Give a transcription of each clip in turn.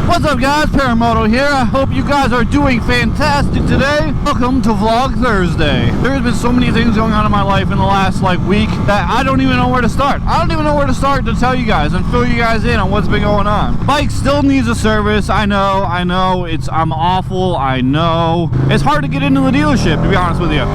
What's up guys, Paramoto here. I hope you guys are doing fantastic today. Welcome to Vlog Thursday. There's been so many things going on in my life in the last week that I don't even know where to start. I don't even know where to start to tell you guys and fill you guys in on what's been going on. Bike still needs a service. I know, I'm awful, I know. It's hard to get into the dealership, to be honest with you.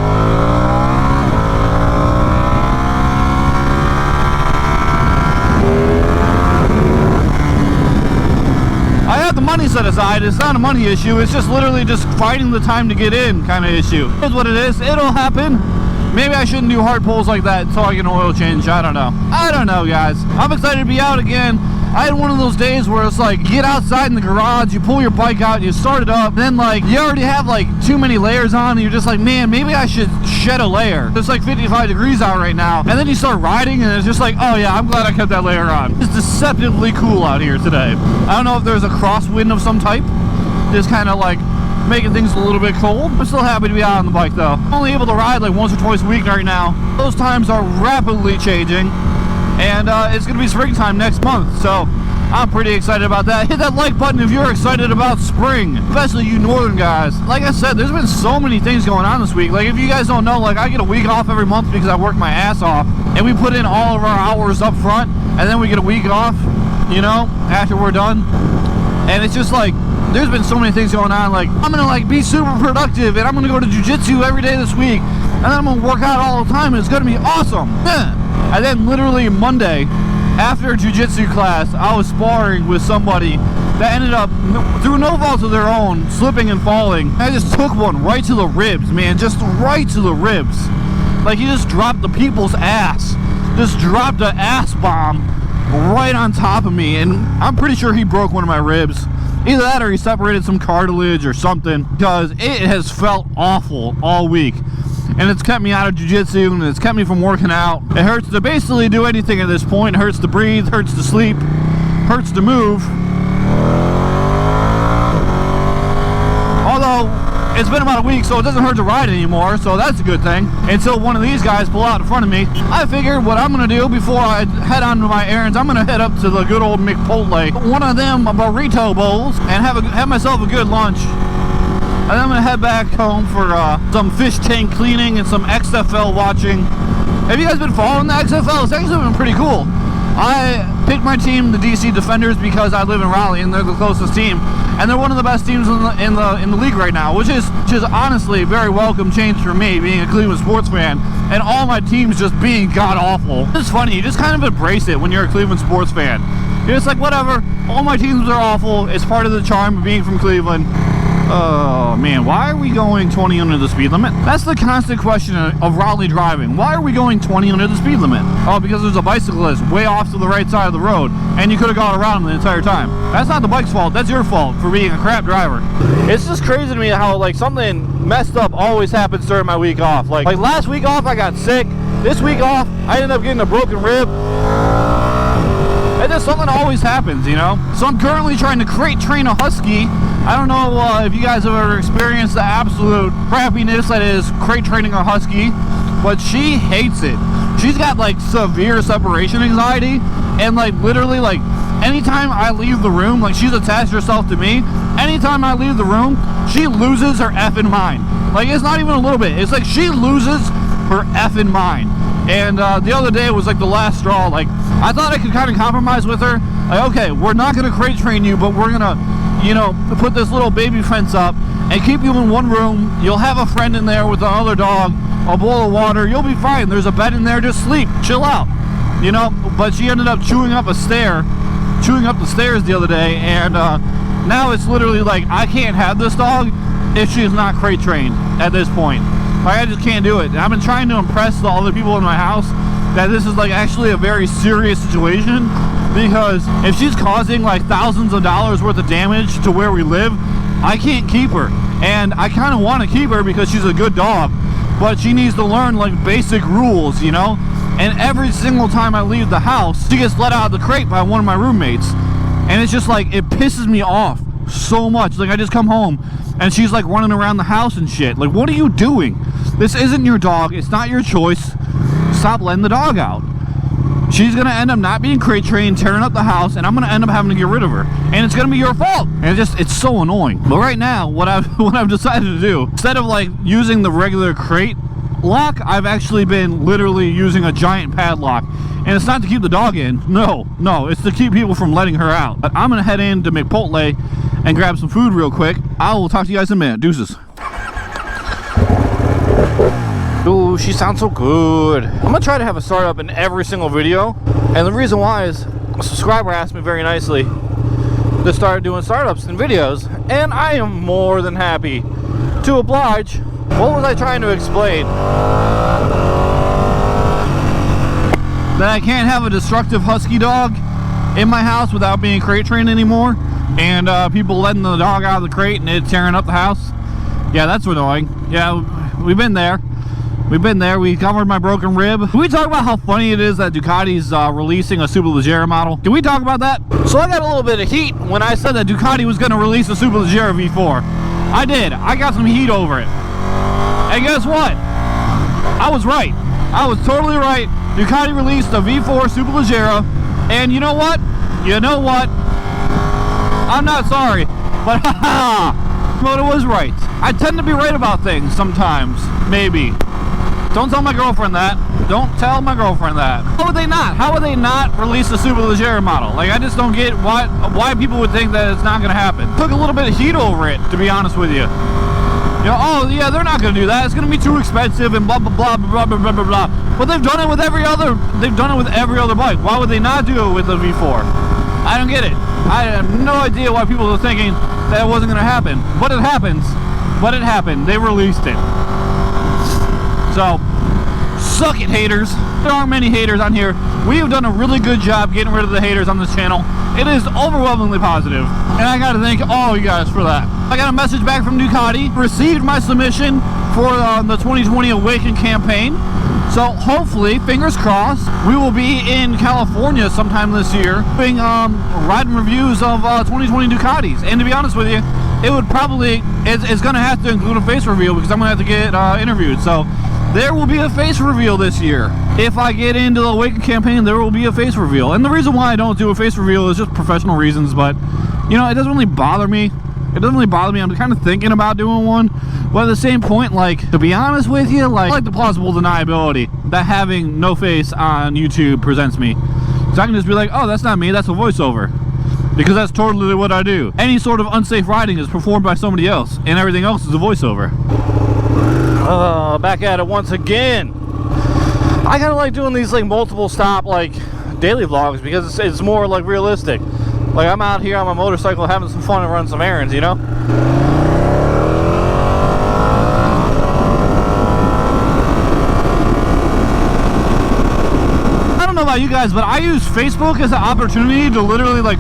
Money set aside. It's not a money issue, it's just literally just finding the time to get in kind of issue. Here's what it is, it'll happen. Maybe I shouldn't do hard pulls like that until I get an oil change. I don't know guys. I'm excited to be out again. I had one of those days where it's like, you get outside in the garage, you pull your bike out, you start it up, then you already have too many layers on, and you're just like, man, maybe I should shed a layer. It's 55 degrees out right now, and then you start riding, and it's just like, oh yeah, I'm glad I kept that layer on. It's deceptively cool out here today. I don't know if there's a crosswind of some type, just kind of making things a little bit cold. I'm still happy to be out on the bike though. I'm only able to ride once or twice a week right now. Those times are rapidly changing. And it's going to be springtime next month, so I'm pretty excited about that. Hit that like button if you're excited about spring, especially you northern guys. Like I said, there's been so many things going on this week. If you guys don't know, I get a week off every month because I work my ass off, and we put in all of our hours up front, and then we get a week off, after we're done. And it's just there's been so many things going on. I'm gonna be super productive, and I'm gonna go to jiu-jitsu every day this week, and then I'm gonna work out all the time, and it's gonna be awesome. And then literally Monday, after a jiu-jitsu class, I was sparring with somebody that ended up, through no fault of their own, slipping and falling. I just took one right to the ribs, man, just right to the ribs. He just dropped the people's ass. Just dropped an ass bomb right on top of me, and I'm pretty sure he broke one of my ribs. Either that or he separated some cartilage or something, because it has felt awful all week. And it's kept me out of jiu-jitsu, and it's kept me from working out. It hurts to basically do anything at this point. It hurts to breathe, hurts to sleep, hurts to move. Although, it's been about a week, so it doesn't hurt to ride anymore, so that's a good thing. Until one of these guys pull out in front of me. I figured what I'm going to do before I head on to my errands, I'm going to head up to the good old McPotle, one of them burrito bowls, and have myself a good lunch. And then I'm going to head back home for some fish tank cleaning and some XFL watching. Have you guys been following the XFL? It's actually been pretty cool. I picked my team, the DC Defenders, because I live in Raleigh and they're the closest team. And they're one of the best teams in the league right now, which is honestly a very welcome change for me, being a Cleveland sports fan, and all my teams just being god-awful. It's funny, you just kind of embrace it when you're a Cleveland sports fan. You're just like, whatever, all my teams are awful, it's part of the charm of being from Cleveland. Oh man, why are we going 20 under the speed limit? That's the constant question of Raleigh driving. Why are we going 20 under the speed limit? Oh, because there's a bicyclist way off to the right side of the road, and you could have gone around him the entire time. That's not the bike's fault, that's your fault for being a crap driver. It's just crazy to me how something messed up always happens during my week off. Like last week off, I got sick. This week off, I ended up getting a broken rib. And just something always happens, So I'm currently trying to crate train a Husky. I don't know if you guys have ever experienced the absolute crappiness that is crate training a Husky, but she hates it. She's got severe separation anxiety, and literally anytime I leave the room, she's attached herself to me. Anytime I leave the room, she loses her effing mind. It's not even a little bit. It's she loses her effing mind. And the other day was the last straw. I thought I could kind of compromise with her. Okay, we're not gonna crate train you, but we're gonna put this little baby fence up and keep you in one room. You'll have a friend in there with another dog, a bowl of water, you'll be fine. There's a bed in there, just sleep, chill out. But she ended up chewing up the stairs the other day, and now it's literally I can't have this dog if she's not crate trained at this point. I just can't do it. And I've been trying to impress the other people in my house that this is actually a very serious situation, because if she's causing thousands of dollars worth of damage to where we live, I can't keep her. And I kind of want to keep her because she's a good dog, but she needs to learn basic rules, And every single time I leave the house, she gets let out of the crate by one of my roommates, and it's just it pisses me off so much. I just come home and she's running around the house and shit. What are you doing? This isn't your dog, it's not your choice. Stop letting the dog out. She's gonna end up not being crate trained, tearing up the house, and I'm gonna end up having to get rid of her. And it's gonna be your fault. And it's so annoying. But right now, what I've decided to do, instead of like using the regular crate lock, I've actually been literally using a giant padlock. And it's not to keep the dog in. No, it's to keep people from letting her out. But I'm gonna head into Chipotle and grab some food real quick. I will talk to you guys in a minute. Deuces. Ooh, she sounds so good. I'm gonna try to have a startup in every single video, and the reason why is a subscriber asked me very nicely to start doing startups and videos, and I am more than happy to oblige. What was I trying to explain? That I can't have a destructive husky dog in my house without being crate trained anymore, and people letting the dog out of the crate and it tearing up the house. Yeah, that's annoying. Yeah, we've been there. We covered my broken rib. Can we talk about how funny it is that Ducati's releasing a Superleggera model? Can we talk about that? So I got a little bit of heat when I said that Ducati was going to release a Superleggera V4. I did. I got some heat over it. And guess what? I was right. I was totally right. Ducati released a V4 Superleggera. And you know what? I'm not sorry. But Moto was right. I tend to be right about things sometimes. Maybe. Don't tell my girlfriend that. Don't tell my girlfriend that. How would they not? How would they not release a Superleggera model? Like, I just don't get why people would think that it's not going to happen. Took a little bit of heat over it, to be honest with you. You know, oh yeah, they're not going to do that. It's going to be too expensive and blah blah blah blah blah blah blah blah. But they've done it with every other. They've done it with every other bike. Why would they not do it with the V4? I don't get it. I have no idea why people are thinking that it wasn't going to happen. But it happens. But it happened. They released it. So, suck it, haters. There aren't many haters on here. We have done a really good job getting rid of the haters on this channel. It is overwhelmingly positive, and I gotta thank all you guys for that. I got a message back from Ducati, received my submission for the 2020 Awaken campaign. So hopefully, fingers crossed, we will be in California sometime this year doing riding reviews of 2020 Ducatis. And to be honest with you, it would probably, it's gonna have to include a face reveal because I'm gonna have to get interviewed. So there will be a face reveal this year. If I get into the Awaken campaign, there will be a face reveal. And the reason why I don't do a face reveal is just professional reasons, but you know, it doesn't really bother me. It doesn't really bother me. I'm kind of thinking about doing one, but at the same point, like, to be honest with you, like, I like the plausible deniability that having no face on YouTube presents me. So I can just be like, oh, that's not me, that's a voiceover. Because that's totally what I do. Any sort of unsafe riding is performed by somebody else, and everything else is a voiceover. Back at it once again. I kind of like doing these like multiple stop like daily vlogs because it's more like realistic. Like, I'm out here on my motorcycle having some fun and running some errands, you know? I don't know about you guys, but I use Facebook as an opportunity to literally like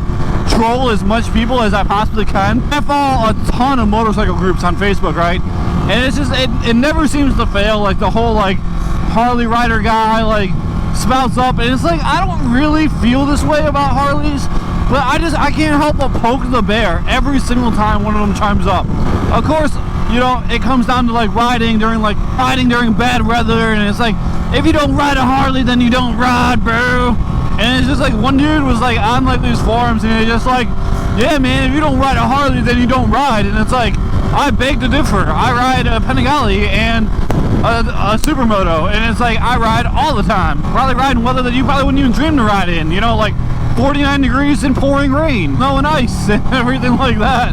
troll as much people as I possibly can. I follow a ton of motorcycle groups on Facebook, right? And it's just, it never seems to fail. Like, the whole like Harley rider guy like spouts up, and it's like, I don't really feel this way about Harleys, but I can't help but poke the bear every single time one of them chimes up. Of course, you know, it comes down to like riding during bad weather, and it's like, if you don't ride a Harley, then you don't ride, bro. And it's just like, one dude was like on like these forums, and it's just like, yeah man, if you don't ride a Harley, then you don't ride. And it's like, I beg to differ. I ride a Panigale and a Supermoto, and it's like, I ride all the time. Probably riding weather that you probably wouldn't even dream to ride in, you know, like 49 degrees and pouring rain, snow and ice and everything like that.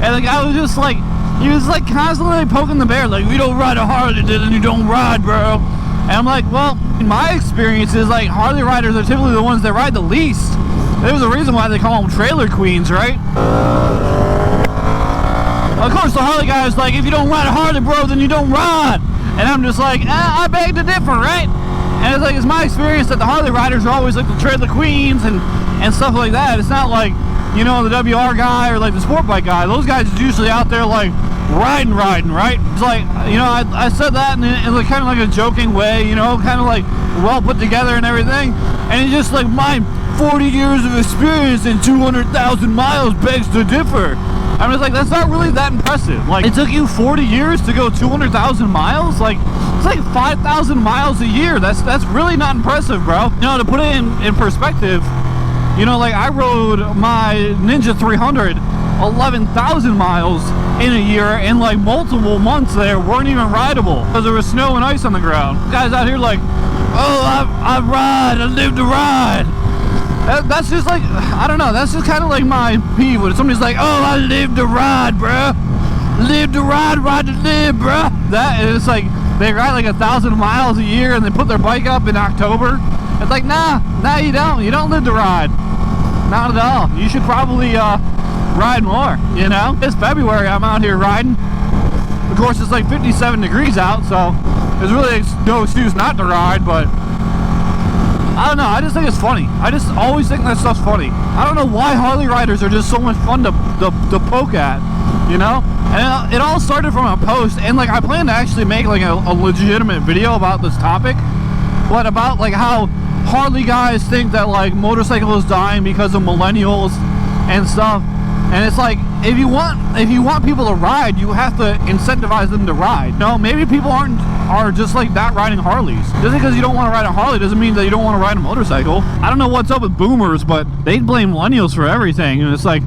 And like, I was just like, he was like constantly poking the bear, like, if you don't ride a Harley, then you don't ride, bro. And I'm like, well, in my experience is like, Harley riders are typically the ones that ride the least. There's a reason why they call them trailer queens, right? Of course, the Harley guy is like, if you don't ride a Harley, bro, then you don't ride. And I'm just like, I beg to differ, right? And it's like, it's my experience that the Harley riders are always like the trailer queens and stuff like that. It's not like, you know, the WR guy or like the sport bike guy. Those guys are usually out there like riding, right? It's like, you know, I said that in like kind of like a joking way, you know, kind of like well put together and everything. And it's just like, my 40 years of experience and 200,000 miles begs to differ. I mean, it's like, that's not really that impressive. Like, it took you 40 years to go 200,000 miles? Like, it's like 5,000 miles a year. That's really not impressive, bro. You know, to put it in perspective, you know, like, I rode my Ninja 300 11,000 miles in a year, and like multiple months there weren't even rideable because there was snow and ice on the ground. Guys out here like, oh, I ride, I live to ride. That's just like, I don't know, that's just kind of like my peeve when somebody's like, oh, I live to ride, bruh. Live to ride, ride to live, bruh. That is like, they ride like 1,000 miles a year and they put their bike up in October. It's like, nah, you don't. You don't live to ride. Not at all. You should probably ride more, you know? It's February, I'm out here riding. Of course, it's like 57 degrees out, so there's really no excuse not to ride, but I don't know, I just think it's funny. I just always think that stuff's funny. I don't know why Harley riders are just so much fun to poke at, you know? And it all started from a post, and like I plan to actually make like a legitimate video about this topic, but about like how Harley guys think that like motorcycle is dying because of millennials and stuff. And it's like, if you want people to ride, you have to incentivize them to ride. No, maybe people are just like not riding Harleys. Just because you don't want to ride a Harley doesn't mean that you don't want to ride a motorcycle. I don't know what's up with boomers, but they blame millennials for everything, and it's like,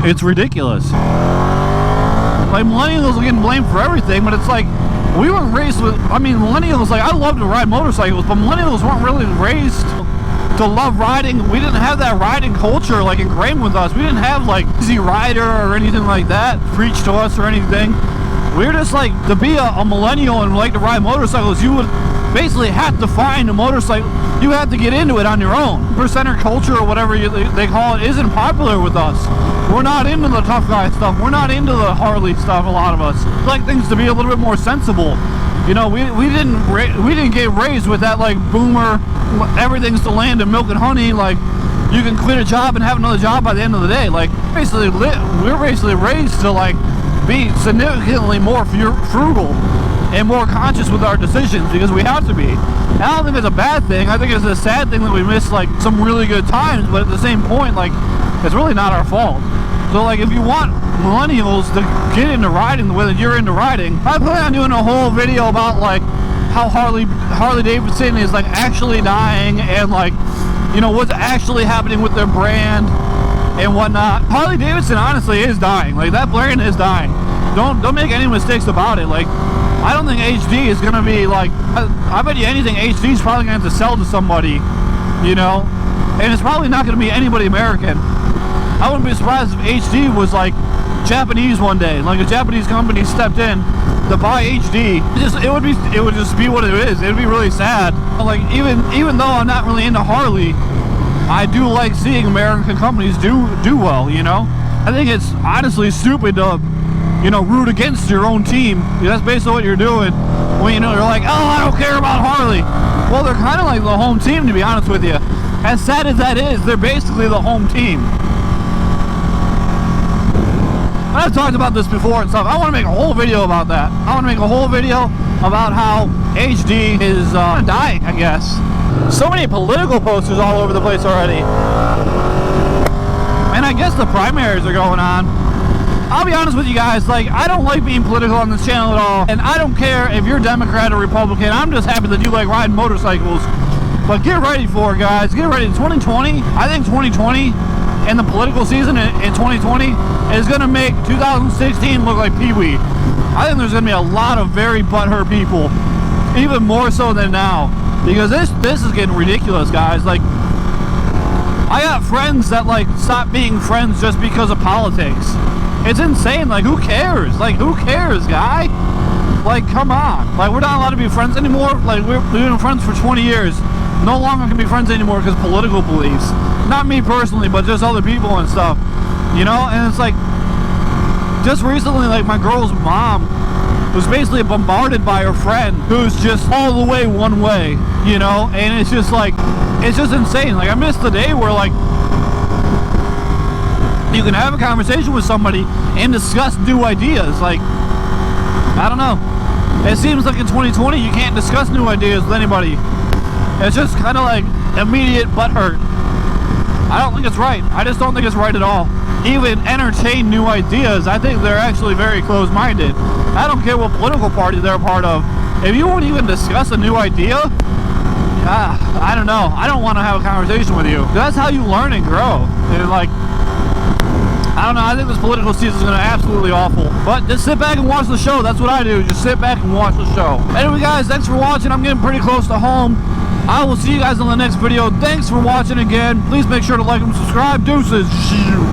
it's ridiculous. Like, millennials are getting blamed for everything, but it's like, we weren't raised with, I mean, millennials, like, I love to ride motorcycles, but millennials weren't really raised to love riding. We didn't have that riding culture like ingrained with us. We didn't have like Easy Rider or anything like that preached to us or anything. We were just like, to be a millennial and like to ride motorcycles, you would basically have to find a motorcycle. You have to get into it on your own. Percenter culture or whatever they call it isn't popular with us. We're not into the tough guy stuff. We're not into the Harley stuff, a lot of us. We like things to be a little bit more sensible. You know, we didn't get raised with that like boomer, everything's to land and milk and honey, like you can quit a job and have another job by the end of the day. Like, basically we're basically raised to like be significantly more frugal and more conscious with our decisions because we have to be. And I don't think it's a bad thing. I think it's a sad thing that we miss like some really good times, but at the same point, like, it's really not our fault. So like, if you want millennials to get into riding the way that you're into riding, I plan on doing a whole video about like how Harley Davidson is like actually dying, and like, you know, what's actually happening with their brand and whatnot. Harley Davidson honestly is dying. Like, that brand is dying. Don't make any mistakes about it. Like, I don't think HD is gonna be like, I bet you anything HD is probably gonna have to sell to somebody, you know, and it's probably not gonna be anybody American. I wouldn't be surprised if HD was like Japanese one day, like a Japanese company stepped in to buy HD. It would just be what it is. It would be really sad. Like, even though I'm not really into Harley, I do like seeing American companies do well, you know? I think it's honestly stupid to, you know, root against your own team. That's basically what you're doing when, you know, you're like, oh, I don't care about Harley. Well, they're kind of like the home team, to be honest with you. As sad as that is, they're basically the home team. I've talked about this before and stuff. I want to make a whole video about that. I want to make a whole video about how HD is dying, I guess. So many political posters all over the place already. And I guess the primaries are going on. I'll be honest with you guys, like, I don't like being political on this channel at all. And I don't care if you're Democrat or Republican. I'm just happy that you like riding motorcycles. But get ready for it, guys. Get ready. 2020, I think 2020 and the political season in 2020 is going to make 2016 look like Pee-wee. I think there's going to be a lot of very butthurt people, even more so than now, because this is getting ridiculous, guys. Like, I got friends that like stop being friends just because of politics. It's insane. Like, who cares? Like, who cares, guy? Like, come on. Like, we're not allowed to be friends anymore. Like, we've been friends for 20 years. No longer can be friends anymore because political beliefs. Not me personally, but just other people and stuff. You know? And it's like, just recently, like, my girl's mom was basically bombarded by her friend who's just all the way one way, you know? And it's just like, it's just insane. Like, I miss the day where, like, you can have a conversation with somebody and discuss new ideas. Like, I don't know. It seems like in 2020 you can't discuss new ideas with anybody. It's just kind of like immediate butthurt. I don't think it's right. I just don't think it's right at all. even entertain new ideas. I think they're actually very close-minded. I don't care what political party they're a part of. If you won't even discuss a new idea, I don't know. I don't want to have a conversation with you. That's how you learn and grow. And like, I don't know. I think this political season is going to be absolutely awful. But just sit back and watch the show. That's what I do. Just sit back and watch the show. Anyway, guys, thanks for watching. I'm getting pretty close to home. I will see you guys in the next video. Thanks for watching again. Please make sure to like and subscribe. Deuces.